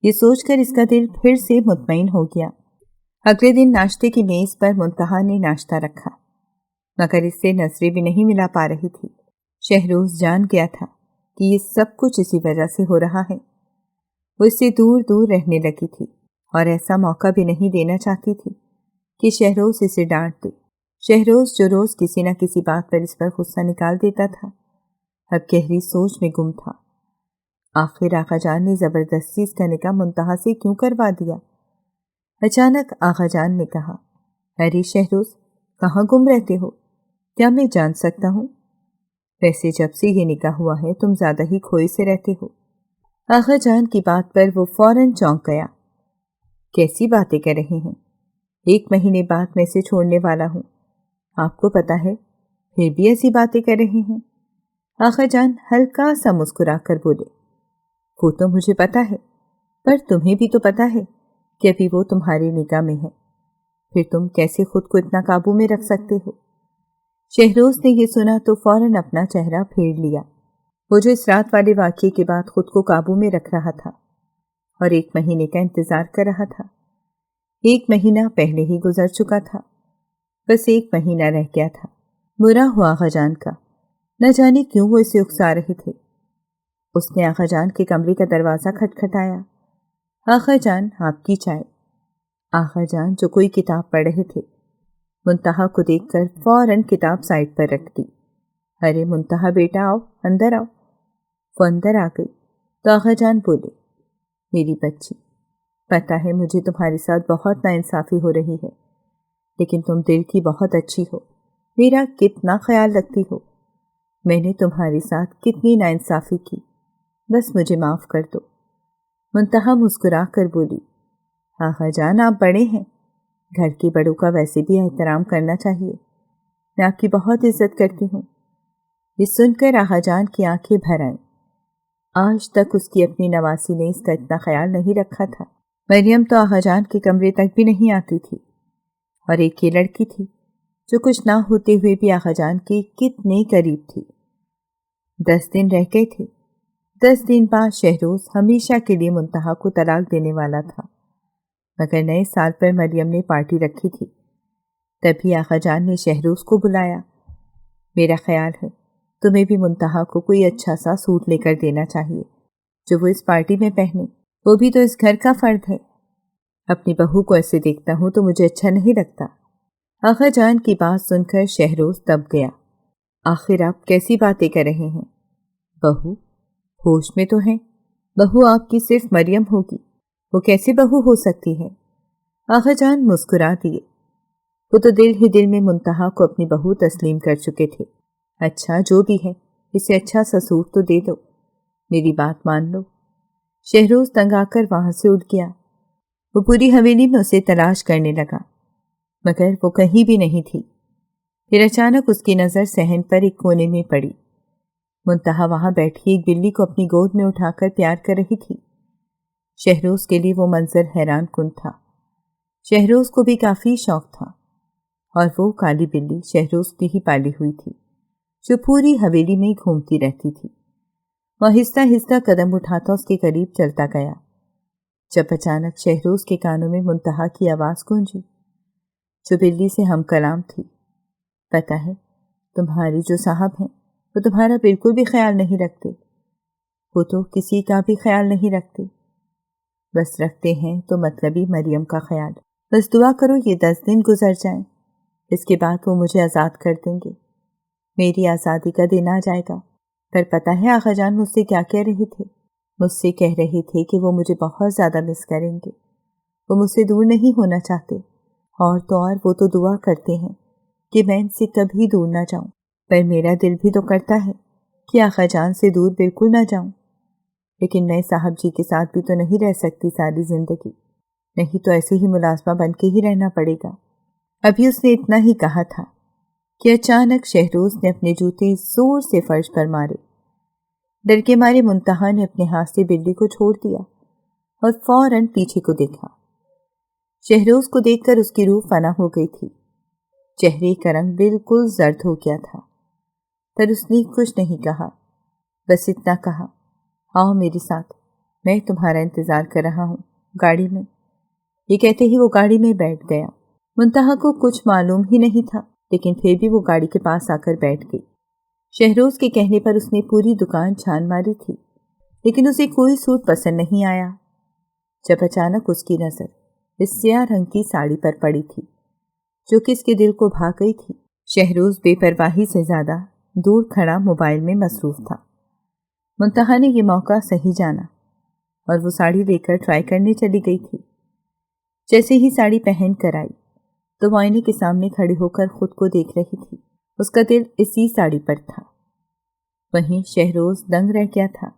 یہ سوچ کر اس کا دل پھر سے مطمئن ہو گیا۔ اگلے دن ناشتے کی میز پر منتہا نے ناشتہ رکھا، مگر اس سے نظریں بھی نہیں ملا پا رہی تھی۔ شہروز جان گیا تھا کہ یہ سب کچھ اسی وجہ سے ہو رہا ہے۔ وہ اس سے دور دور رہنے لگی تھی اور ایسا موقع بھی نہیں دینا چاہتی تھی کہ شہروز اسے ڈانٹ دے۔ شہروز جو روز کسی نہ کسی بات پر اس پر غصہ نکال دیتا تھا اب گہری سوچ میں گم تھا۔ آخر آقا جان نے زبردستی اس کا نکاح منتہا سے کیوں کروا دیا؟ اچانک آقا جان نے کہا، ارے شہروز، کہاں گم رہتے ہو؟ کیا میں جان سکتا ہوں؟ ویسے جب سے یہ نکاح ہوا ہے تم زیادہ ہی کھوئے سے رہتے ہو۔ آقا جان کی بات پر وہ فوراً چونک گیا۔ کیسی باتیں کر رہے ہیں؟ 1 مہینے بعد میں اسے چھوڑنے والا ہوں، آپ کو پتا ہے، پھر بھی ایسی باتیں کر رہے ہیں۔ آقا جان ہلکا سا مسکرا کر بولے، وہ تو مجھے پتا ہے، پر تمہیں بھی تو پتا ہے کہ ابھی وہ تمہارے نکاح میں ہے، پھر تم کیسے خود کو اتنا قابو میں رکھ سکتے ہو؟ شہروز نے یہ سنا تو فوراً اپنا چہرہ پھیر لیا۔ وہ جو اس رات والے واقعے کے بعد خود کو قابو میں رکھ رہا تھا اور 1 مہینے کا انتظار کر رہا تھا۔ 1 مہینہ پہلے ہی گزر چکا تھا، بس 1 مہینہ رہ گیا تھا۔ برا ہوا آقا جان کا، نہ جانے کیوں وہ اسے اکسا رہے تھے۔ اس نے آقا جان کے کمرے کا دروازہ کھٹکھٹایا۔ آقا جان، آپ کی چائے۔ آقا جان جو کوئی کتاب پڑھ رہے تھے، منتہا کو دیکھ کر فوراً کتاب سائڈ پر رکھ دی۔ ارے منتہا بیٹا، آؤ، اندر آؤ۔ وہ اندر آ گئی تو آقا جان بولے، میری بچی، پتہ ہے مجھے تمہارے ساتھ بہت ناانصافی ہو رہی ہے، لیکن تم دل کی بہت اچھی ہو، میرا کتنا خیال رکھتی ہو۔ میں نے تمہارے ساتھ کتنی ناانصافی کی، بس مجھے معاف کر دو۔ منتہا مسکرا کر بولی، آقا جان آپ بڑے ہیں، گھر کے بڑوں کا ویسے بھی احترام کرنا چاہیے، میں آپ کی بہت عزت کرتی ہوں۔ یہ سن کر آقا جان کی آنکھیں بھر آئیں۔ آج تک اس کی اپنی نواسی نے اس کا اتنا خیال نہیں رکھا تھا۔ مریم تو آقا جان کے کمرے تک بھی نہیں آتی تھی، اور ایک یہ لڑکی تھی جو کچھ نہ ہوتے ہوئے بھی آقا جان کے کتنے قریب تھی۔ 10 دن رہ گئے تھے، 10 दिन बाद शहरोज हमेशा के लिए मुंतहा को तलाक देने वाला था, मगर नए साल पर मरियम ने पार्टी रखी थी। तभी आका जान ने शहरोज को बुलाया। मेरा ख्याल है तुम्हें भी मुंतहा को कोई अच्छा सा सूट लेकर देना चाहिए जो वो इस पार्टी में पहने, वो भी तो इस घर का फर्द है। अपनी बहू को ऐसे देखता हूँ तो मुझे अच्छा नहीं लगता। आका जान की बात सुनकर शहरोज दब गया। आखिर आप कैसी बातें कर रहे हैं? बहू होश में तो है। बहू आपकी सिर्फ मरियम होगी, वो कैसे बहू हो सकती है? आका जान मुस्कुरा दिए। वो तो दिल ही दिल में मुंतहा को अपनी बहू तस्लीम कर चुके थे। अच्छा जो भी है, इसे अच्छा सा सूट तो दे दो, मेरी बात मान लो। शहरोज तंग आकर वहां से उठ गया। वो पूरी हवेली में उसे तलाश करने लगा, मगर वो कहीं भी नहीं थी। फिर अचानक उसकी नज़र सहन पर एक कोने में पड़ी। मुंतहा वहां बैठी एक बिल्ली को अपनी गोद में उठाकर प्यार कर रही थी। शहरोज के लिए वो मंजर हैरान कुन था। शहरोज को भी काफी शौक था, और वो काली बिल्ली शहरोज की ही पाली हुई थी, जो पूरी हवेली में घूमती रहती थी। वह आहिस्ता आहिस्ता कदम उठाता उसके करीब चलता गया, जब अचानक शहरोज के कानों में मुंतहा की आवाज गूंजी, जो बिल्ली से हम कलाम थी। पता है, तुम्हारी जो साहब हैं वो तुम्हारा बिल्कुल भी ख्याल नहीं रखते। वो तो किसी का भी ख्याल नहीं रखते, बस रखते हैं तो मतलबी मरियम का ख्याल। बस दुआ करो ये 10 दिन गुजर जाएं, इसके बाद वो मुझे आज़ाद कर देंगे। मेरी आज़ादी का दिन आ जाएगा। पर पता है आका जान मुझसे क्या कह रहे थे? मुझसे कह रहे थे कि वो मुझे बहुत ज़्यादा मिस करेंगे, वो मुझसे दूर नहीं होना चाहते, और तो और वो तो दुआ करते हैं कि मैं इनसे कभी दूर ना जाऊं। पर मेरा दिल भी तो करता है कि आका जान से दूर बिल्कुल ना जाऊं, लेकिन मैं साहब जी के साथ भी तो नहीं रह सकती सारी जिंदगी, नहीं तो ऐसे ही मुलाजमा बन के ही रहना पड़ेगा। अभी उसने इतना ही कहा था कि अचानक शहरोज ने अपने जूते जोर से फर्श पर मारे। डर के मारे मुंतहा ने अपने हाथ से बिल्ली को छोड़ दिया और फौरन पीछे को देखा। शहरोज को देखकर उसकी रूह फना हो गई थी। चेहरे का रंग बिल्कुल जर्द हो गया था, पर उसने कुछ नहीं कहा, बस इतना कहा, आओ मेरे साथ, मैं तुम्हारा इंतजार कर रहा हूँ गाड़ी में। ये कहते ही वो गाड़ी में बैठ गया। मुंतहा को कुछ मालूम ही नहीं था, लेकिन फिर भी वो गाड़ी के पास आकर बैठ गई। शहरोज के कहने पर उसने पूरी दुकान छान मारी थी, लेकिन उसे कोई सूट पसंद नहीं आया। जब अचानक उसकी नजर इस स्याह रंग की साड़ी पर पड़ी थी, जो कि इसके दिल को भा गई थी। शहरोज बेपरवाही से ज्यादा दूर खड़ा मोबाइल में मसरूफ था। मुंतहा ने यह मौका सही जाना और वो साड़ी लेकर ट्राई करने चली गई थी। जैसे ही साड़ी पहन कर आई तो वो आईने के सामने खड़ी होकर खुद को देख रही थी। उसका दिल इसी साड़ी पर था। वहीं शहरोज दंग रह गया था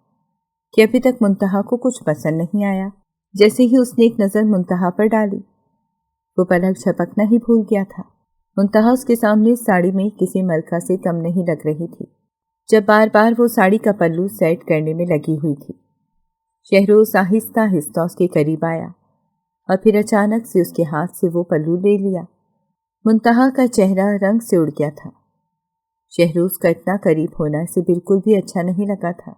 कि अभी तक मुंतहा को कुछ पसंद नहीं आया। जैसे ही उसने एक नज़र मुंतहा पर डाली, वो पलक झपकना ही भूल गया था। मुंतहा उसके सामने साड़ी में किसी मलका से कम नहीं लग रही थी, जब बार बार वो साड़ी का पल्लू सेट करने में लगी हुई थी। शहरोज आहिस्ता आहिस्ता उसके करीब आया और फिर अचानक से उसके हाथ से वो पल्लू ले लिया। मुंतहा का चेहरा रंग से उड़ गया था। शहरोज का इतना करीब होना इसे बिल्कुल भी अच्छा नहीं लगा था।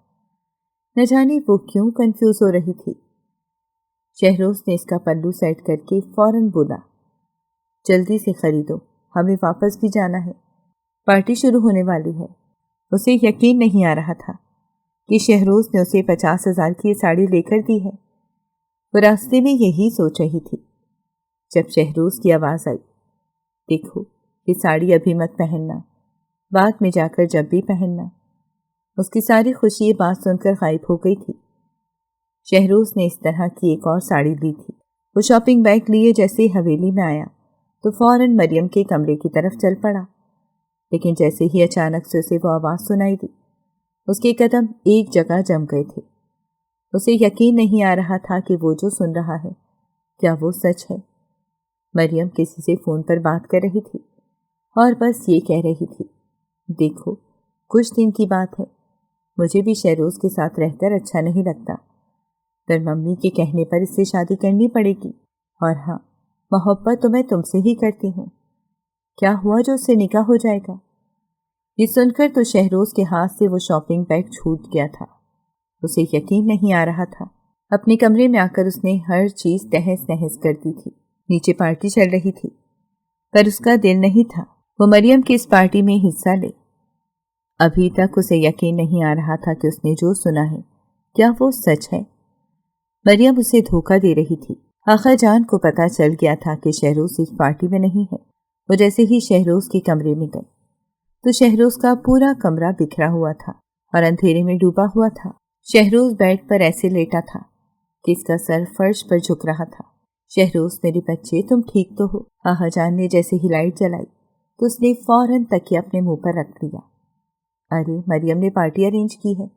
न जाने वो क्यों कंफ्यूज हो रही थी। शहरोज ने इसका पल्लू सेट करके फौरन बोला, जल्दी से खरीदो, हमें वापस भी जाना है, पार्टी शुरू होने वाली है। उसे यकीन नहीं आ रहा था कि शहरोज ने उसे 50,000 की ये साड़ी लेकर दी है। वो रास्ते में यही सोच रही थी जब शहरोज की आवाज आई, देखो ये साड़ी अभी मत पहनना, बाद में जाकर जब भी पहनना। उसकी सारी खुशी ये बात सुनकर गायब हो गई थी। शहरोज ने इस तरह की एक और साड़ी ली थी। वो शॉपिंग बैग लिए जैसे हवेली में आया तो फौरन मरियम के कमरे की तरफ चल पड़ा, लेकिन जैसे ही अचानक से उसे वो आवाज सुनाई दी, उसके कदम एक जगह जम गए थे। उसे यकीन नहीं आ रहा था कि वो जो सुन रहा है क्या वो सच है। मरियम किसी से फोन पर बात कर रही थी और बस ये कह रही थी, देखो कुछ दिन की बात है, मुझे भी शहरोज के साथ रहकर अच्छा नहीं लगता, पर मम्मी के कहने पर इससे शादी करनी पड़ेगी। और हाँ, मोहब्बत तो मैं तुमसे ही करती हूँ, क्या हुआ जो उससे निकाह हो जाएगा। ये सुनकर तो शहरोज के हाथ से वो शॉपिंग बैग छूट गया था। उसे यकीन नहीं आ रहा था। अपने कमरे में आकर उसने हर चीज तहस नहस कर दी थी। नीचे पार्टी चल रही थी, पर उसका दिल नहीं था वो मरियम की इस पार्टी में हिस्सा ले। अभी तक उसे यकीन नहीं आ रहा था कि उसने जो सुना है क्या वो सच है। मरियम उसे धोखा दे रही थी। आखा जान को पता चल गया था कि शहरोज इस पार्टी में नहीं है। वो जैसे ही शहरोज के कमरे में गई तो शहरोज का पूरा कमरा बिखरा हुआ था और अंधेरे में डूबा हुआ था। शहरोज बेड पर ऐसे लेटा था कि इसका सर फर्श पर झुक रहा था। शहरोज, मेरे बच्चे, तुम ठीक तो हो? आहा जान ने जैसे ही लाइट जलाई तो उसने फौरन तकिया अपने मुंह पर रख लिया। अरे, मरियम ने पार्टी अरेंज की है,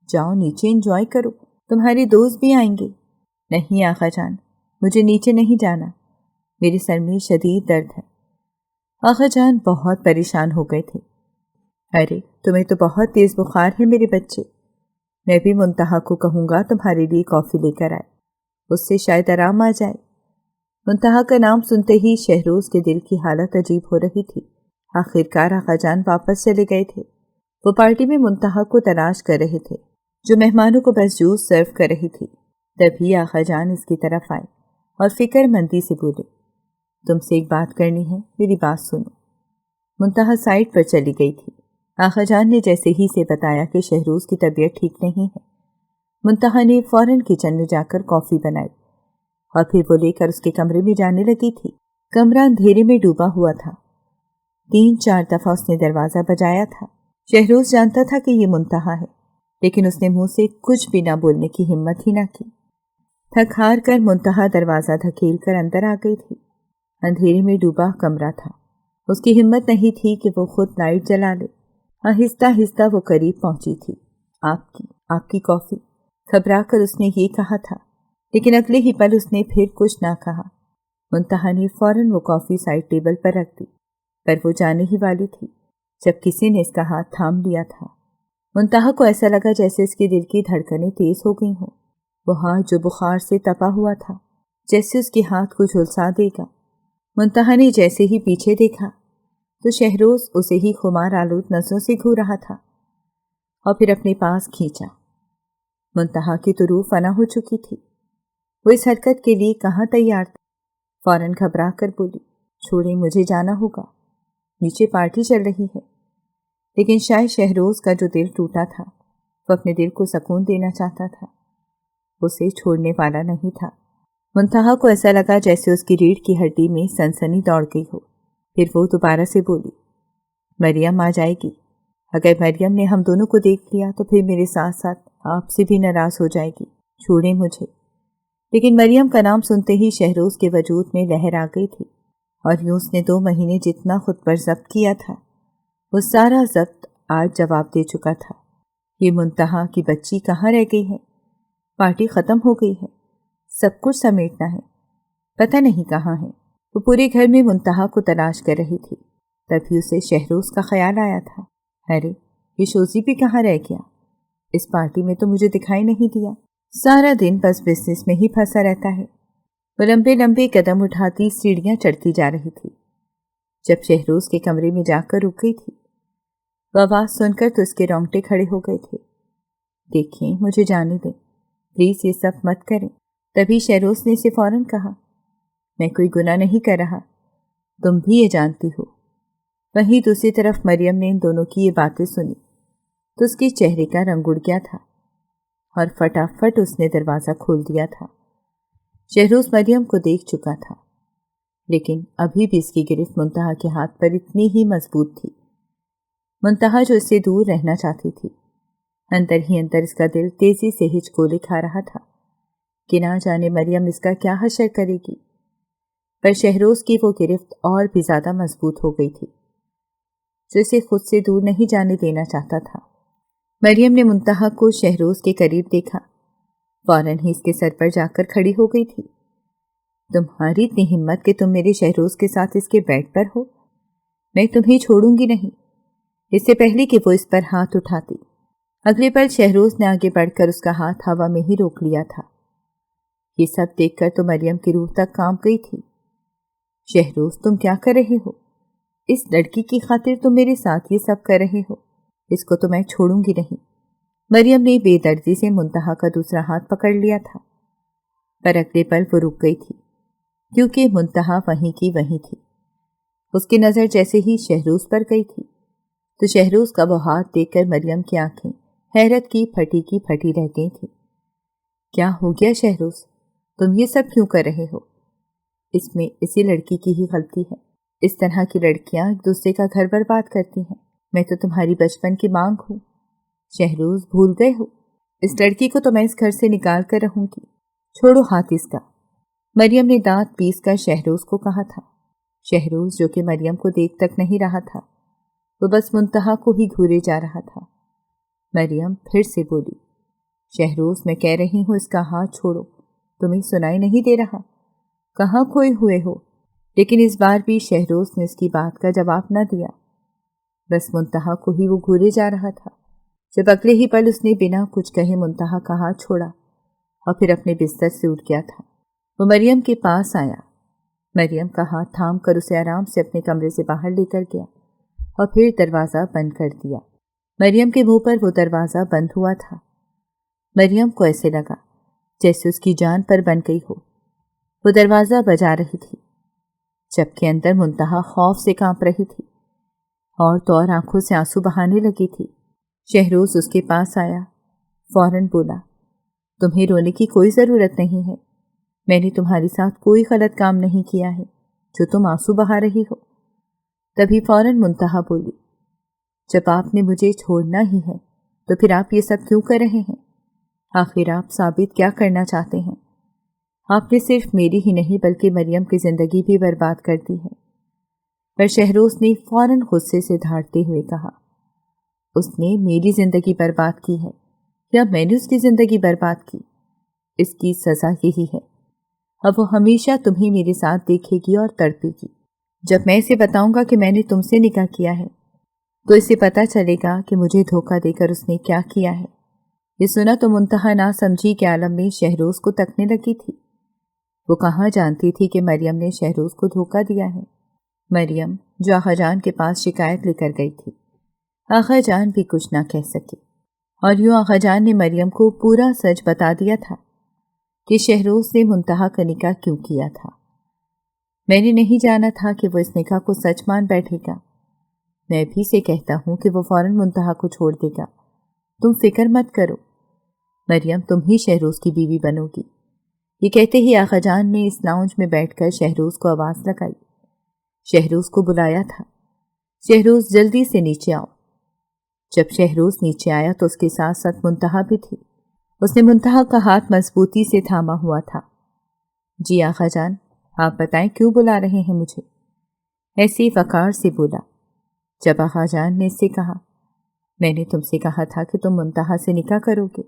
जाओ नीचे एंजॉय करो, तुम्हारे दोस्त भी आएंगे। नहीं आखा जान, मुझे नीचे नहीं जाना, मेरे सर में शदीद दर्द है। आखा जान बहुत परेशान हो गए थे। अरे, तुम्हें तो बहुत तेज बुखार है मेरे बच्चे। मैं भी मुंतहा को कहूँगा तुम्हारे लिए कॉफ़ी लेकर आए, उससे शायद आराम आ जाए। मुंतहा का नाम सुनते ही शहरोज के दिल की हालत अजीब हो रही थी। आखिरकार आखा जान वापस चले गए थे। वो पार्टी में मुंतहा को तलाश कर रहे थे, जो मेहमानों को बस जूस सर्व कर रही थी। तभी आखा जान इसकी तरफ आए और फिक्रमंदी से बोले, तुमसे एक बात करनी है, मेरी बात सुनो। मुंतहा साइड पर चली गई थी। आखा जान ने जैसे ही से बताया कि शहरोज की तबीयत ठीक नहीं है, मुंतहा ने फौरन किचन में जाकर कॉफ़ी बनाई और फिर वो लेकर उसके कमरे में जाने लगी थी। कमरा अंधेरे में डूबा हुआ था। 3-4 दफा उसने दरवाज़ा बजाया था। शहरोज जानता था कि ये मुंतहा है, लेकिन उसने मुंह से कुछ भी ना बोलने की हिम्मत ही ना की। थक हार कर मुंतहा दरवाज़ा धकेल कर अंदर आ गई थी। अंधेरे में डूबा कमरा था। उसकी हिम्मत नहीं थी कि वो खुद लाइट जला ले। आहिस्ता आहिस्ता वो करीब पहुंची थी। आपकी कॉफ़ी, घबरा कर उसने ये कहा था, लेकिन अगले ही पल उसने फिर कुछ ना कहा। मुंतहा ने फौरन वो कॉफ़ी साइड टेबल पर रख दी, पर वो जाने ही वाली थी जब किसी ने इसका हाथ थाम लिया था। मुंतहा को ऐसा लगा जैसे इसके दिल की धड़कनें तेज हो गई हों। वो हाथ जो बुखार से तपा हुआ था, जैसे उसके हाथ को झुलसा देगा। मुंतहा ने जैसे ही पीछे देखा तो शहरोज उसे ही खुमार आलूद नजरों से घूर रहा था और फिर अपने पास खींचा। मुंतहा की तो रूह फना हो चुकी थी। वो इस हरकत के लिए कहाँ तैयार था। फौरन घबरा कर बोली, छोड़े, मुझे जाना होगा, नीचे पार्टी चल रही है। लेकिन शायद शहरोज का जो दिल टूटा था, वो अपने दिल को सुकून देना चाहता था, उसे छोड़ने वाला नहीं था। मुंतहा को ऐसा लगा जैसे उसकी रीढ़ की हड्डी में सनसनी दौड़ गई हो। फिर वो दोबारा से बोली, मरियम आ जाएगी। अगर मरियम ने हम दोनों को देख लिया तो फिर मेरे साथ साथ आपसे भी नाराज हो जाएगी, छोड़े मुझे। लेकिन मरियम का नाम सुनते ही शहरोज के वजूद में लहर आ गई थी और यूं उसने 2 महीने जितना खुद पर जब्त किया था, वो सारा जब्त आज जवाब दे चुका था। ये मुंतहा की बच्ची कहाँ रह गई है? पार्टी खत्म हो गई है, सब कुछ समेटना है, पता नहीं कहाँ है। वो पूरे घर में मुंतहा को तलाश कर रही थी। तभी उसे शहरोज का ख्याल आया था, अरे, ये शोजी भी कहाँ रह गया? इस पार्टी में तो मुझे दिखाई नहीं दिया। सारा दिन बस बिजनेस में ही फंसा रहता है। वो लंबे लंबे कदम उठाती सीढ़ियां चढ़ती जा रही थी। जब शहरोज के कमरे में जाकर रुक गई थी, वो आवाज सुनकर तो उसके रोंगटे खड़े हो गए थे। देखिए, मुझे जाने दें, प्लीज ये सब मत करें। तभी शहरोज ने इसे फौरन कहा, मैं कोई गुनाह नहीं कर रहा, तुम भी ये जानती हो। वहीं दूसरी तरफ मरियम ने इन दोनों की ये बातें सुनी तो उसके चेहरे का रंग उड़ गया था और फटाफट उसने दरवाज़ा खोल दिया था। शहरोज मरियम को देख चुका था, लेकिन अभी भी इसकी गिरफ्त मुंतहा के हाथ पर इतनी ही मजबूत थी। मुंतहा जो इससे दूर रहना चाहती थी, अंदर ही अंदर इसका दिल तेजी से हिचकोले खा रहा था कि ना जाने मरियम इसका क्या हशर करेगी। पर शहरोज की वो गिरफ्त और भी ज्यादा मजबूत हो गई थी, जो इसे खुद से दूर नहीं जाने देना चाहता था। मरियम ने मुंतहा को शहरोज के करीब देखा, फौरन ही इसके सर पर जाकर खड़ी हो गई थी। तुम्हारी इतनी हिम्मत कि तुम मेरे शहरोज के साथ इसके बेड पर हो? मैं तुम्हें छोड़ूंगी नहीं। इससे पहले कि वो इस पर हाथ उठाती, अगले पल शहरोज ने आगे बढ़कर उसका हाथ हवा में ही रोक लिया था। ये सब देखकर तो मरियम की रूह तक कांप गई थी। शहरोज, तुम क्या कर रहे हो? इस लड़की की खातिर तुम मेरे साथ ये सब कर रहे हो? इसको तो मैं छोड़ूंगी नहीं। मरियम ने बेदर्दी से मुंतहा का दूसरा हाथ पकड़ लिया था, पर अगले पल वो रुक गई थी, क्योंकि मुंतहा वहीं की वहीं थी। उसकी नज़र जैसे ही शहरोज पर गई थी तो शहरोज का वो हाथ देखकर मरियम की आंखें हैरत की फटी रह गई थी। क्या हो गया शहरोज, तुम ये सब क्यों कर रहे हो? इसमें इसी लड़की की ही गलती है। इस तरह की लड़कियां एक दूसरे का घर बर्बाद करती हैं। मैं तो तुम्हारी बचपन की मांग हूँ। शहरोज, भूल गए हो? इस लड़की को तो मैं इस घर से निकाल कर रहूंगी। छोड़ो हाथ इसका। मरियम ने दांत पीस कर शहरोज को कहा था। शहरोज, जो कि मरियम को देख तक नहीं रहा था, वो बस मुंतहा को ही घूरे जा रहा था। मरियम फिर से बोली, शहरोज, मैं कह रही हूँ इसका हाथ छोड़ो। तुम्हें सुनाई नहीं दे रहा? कहाँ खोए हुए हो? लेकिन इस बार भी शहरोज ने उसकी बात का जवाब न दिया। बस मुंतहा को ही वो घूरे जा रहा था, जब अगले ही पल उसने बिना कुछ कहे मुंतहा का हाथ छोड़ा और फिर अपने बिस्तर से उठ गया था। वो मरियम के पास आया, मरियम का हाथ थाम कर उसे आराम से अपने कमरे से बाहर लेकर गया और फिर दरवाज़ा बंद कर दिया। मरियम के मुंह पर वो दरवाज़ा बंद हुआ था। मरियम को ऐसे लगा जैसे उसकी जान पर बन गई हो। वो दरवाज़ा बजा रही थी, जबकि अंदर मुंतहा खौफ से कांप रही थी और तो और आंखों से आंसू बहाने लगी थी। शहरोज उसके पास आया, फौरन बोला, तुम्हें रोने की कोई ज़रूरत नहीं है। मैंने तुम्हारे साथ कोई गलत काम नहीं किया है जो तुम आंसू बहा रही हो। तभी फौरन मुंतहा बोली, जब आपने मुझे छोड़ना ही है तो फिर आप ये सब क्यों कर रहे हैं? आखिर आप साबित क्या करना चाहते हैं? आपने सिर्फ मेरी ही नहीं बल्कि मरियम की ज़िंदगी भी बर्बाद कर दी है। पर शहरोज ने फौरन गुस्से से धाड़ते हुए कहा, उसने मेरी ज़िंदगी बर्बाद की है या मैंने उसकी ज़िंदगी बर्बाद की? इसकी सज़ा यही है। अब वो हमेशा तुम्हें मेरे साथ देखेगी और तड़पेगी। जब मैं इसे बताऊंगा कि मैंने तुमसे निकाह किया है तो इसे पता चलेगा कि मुझे धोखा देकर उसने क्या किया है। ये सुना तो मुंतहा ना समझी के आलम में शहरोज को तकने लगी थी। वो कहाँ जानती थी कि मरियम ने शहरोज को धोखा दिया है। मरियम जो आगा जान के पास शिकायत लेकर गई थी, आगा जान भी कुछ ना कह सकी और यूं आगा जान ने मरियम को पूरा सच बता दिया था कि शहरोज ने मुंतहा का निकाह क्यों किया था। मैंने नहीं जाना था कि वो इस निकाह को सच मान बैठेगा। मैं भी से कहता हूँ कि वो फौरन मुंतहा को छोड़ देगा। तुम फिक्र मत करो, मरियम तुम ही शहरोज की बीवी बनोगी। ये कहते ही आगा जान ने इस लाउंज में बैठकर शहरोज को आवाज़ लगाई। शहरोज को बुलाया था, शहरोज जल्दी से नीचे आओ। जब शहरोज नीचे आया तो उसके साथ साथ मुंतहा भी थी। उसने मुंतहा का हाथ मजबूती से थामा हुआ था। जी आगा जान, आप बताएं क्यों बुला रहे हैं मुझे? ऐसी वकार से बोला। जब आगा जान ने इससे कहा, मैंने तुमसे कहा था कि तुम मुंतहा से निकाह करोगे।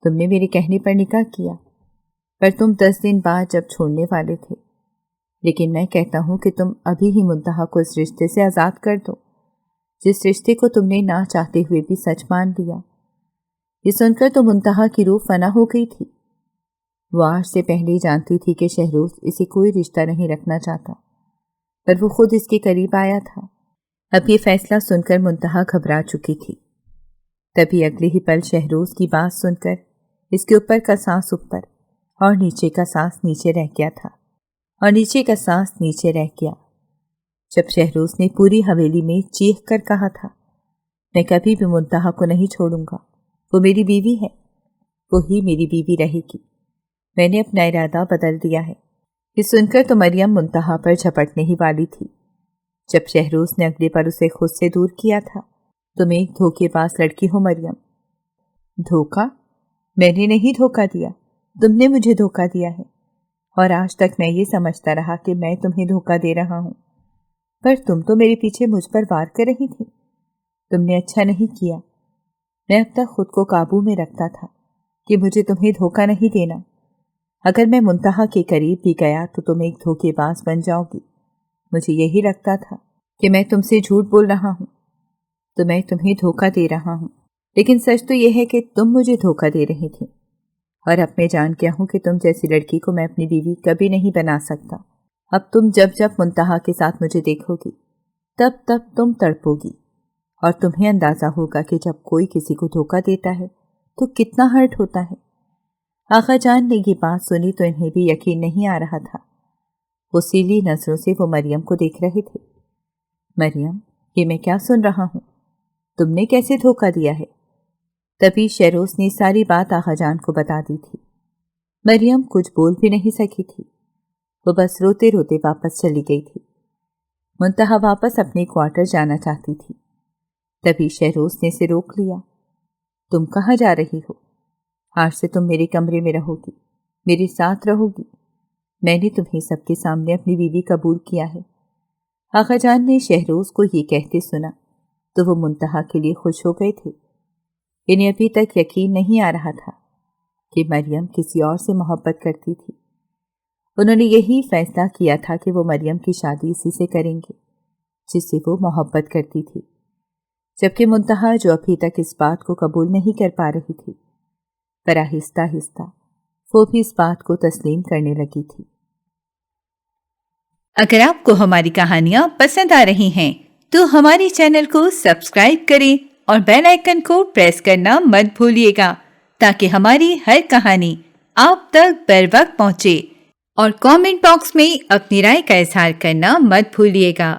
तुमने मेरे कहने पर निकाह किया, पर तुम 10 दिन बाद जब छोड़ने वाले थे। लेकिन मैं कहता हूँ कि तुम अभी ही मुंतहा को इस रिश्ते से आज़ाद कर दो, जिस रिश्ते को तुमने ना चाहते हुए भी सच मान लिया। ये सुनकर तो मुंतहा की रूह फना हो गई थी। वो आज से पहले ही जानती थी कि शहरोज इसे कोई रिश्ता नहीं रखना चाहता, पर वो खुद इसके करीब आया था। अब ये फैसला सुनकर मुंतहा घबरा चुकी थी। तभी अगले ही पल शहरोज की बात सुनकर इसके ऊपर का सांस ऊपर और नीचे का सांस नीचे रह गया था और नीचे का सांस नीचे रह गया। जब शहरोज ने पूरी हवेली में चीख कर कहा था, मैं कभी भी मुंतहा को नहीं छोड़ूंगा, वो मेरी बीवी है, वो ही मेरी बीवी रहेगी, मैंने अपना इरादा बदल दिया है। ये सुनकर तो मरियम मुंतहा पर झपटने ही वाली थी, जब शहरोज ने अगले पल उसे खुद से दूर किया था। तुम एक धोखेबाज लड़की हो मरियम। धोखा? मैंने नहीं धोखा दिया, तुमने मुझे धोखा दिया है और आज तक मैं ये समझता रहा कि मैं तुम्हें धोखा दे रहा हूँ, पर तुम तो मेरे पीछे मुझ पर वार कर रही थी। तुमने अच्छा नहीं किया। मैं अब तक खुद को काबू में रखता था कि मुझे तुम्हें धोखा नहीं देना। अगर मैं मुंतहा के करीब भी गया तो तुम एक धोखेबाज बन जाओगी। मुझे यही लगता था कि मैं तुमसे झूठ बोल रहा हूँ, तो मैं तुम्हें धोखा दे रहा हूँ, लेकिन सच तो यह है कि तुम मुझे धोखा दे रही थी। और अब मैं जान गया हूँ कि तुम जैसी लड़की को मैं अपनी बीवी कभी नहीं बना सकता। अब तुम जब जब मुंतहा के साथ मुझे देखोगी तब तब तुम तड़पोगी और तुम्हें अंदाज़ा होगा कि जब कोई किसी को धोखा देता है تو کتنا ہرٹ ہوتا ہے۔ آقا جان نے یہ بات سنی تو انہیں بھی یقین نہیں آ رہا تھا۔ وہ سیلی نظروں سے وہ مریم کو دیکھ رہے تھے۔ مریم، یہ میں کیا سن رہا ہوں؟ تم نے کیسے دھوکہ دیا ہے؟ تبھی شہروز نے ساری بات آقا جان کو بتا دی تھی۔ مریم کچھ بول بھی نہیں سکی تھی، وہ بس روتے روتے واپس چلی گئی تھی۔ منتہا واپس اپنے کوارٹر جانا چاہتی تھی، تبھی شہروز نے اسے روک لیا۔ تم کہاں جا رہی ہو؟ آج سے تم میرے کمرے میں رہو گی، میرے ساتھ رہو گی۔ میں نے تمہیں سب کے سامنے اپنی بیوی قبول کیا ہے۔ آقا جان نے شہروز کو یہ کہتے سنا تو وہ منتہا کے لیے خوش ہو گئے تھے۔ انہیں ابھی تک یقین نہیں آ رہا تھا کہ مریم کسی اور سے محبت کرتی تھی۔ انہوں نے یہی فیصلہ کیا تھا کہ وہ مریم کی شادی اسی سے کریں گے جس سے وہ محبت کرتی تھی، جبکہ منتہا جو ابھی تک اس بات کو قبول نہیں کر پا رہی تھی، پر آہستہ آہستہ وہ بھی اس بات کو تسلیم کرنے لگی تھی۔ اگر آپ کو ہماری کہانیاں پسند آ رہی ہیں تو ہمارے چینل کو سبسکرائب کریں اور بیل آئیکن کو پریس کرنا مت بھولیے گا تاکہ ہماری ہر کہانی آپ تک بر وقت پہنچے، اور کامنٹ باکس میں اپنی رائے کا اظہار کرنا مت بھولیے گا۔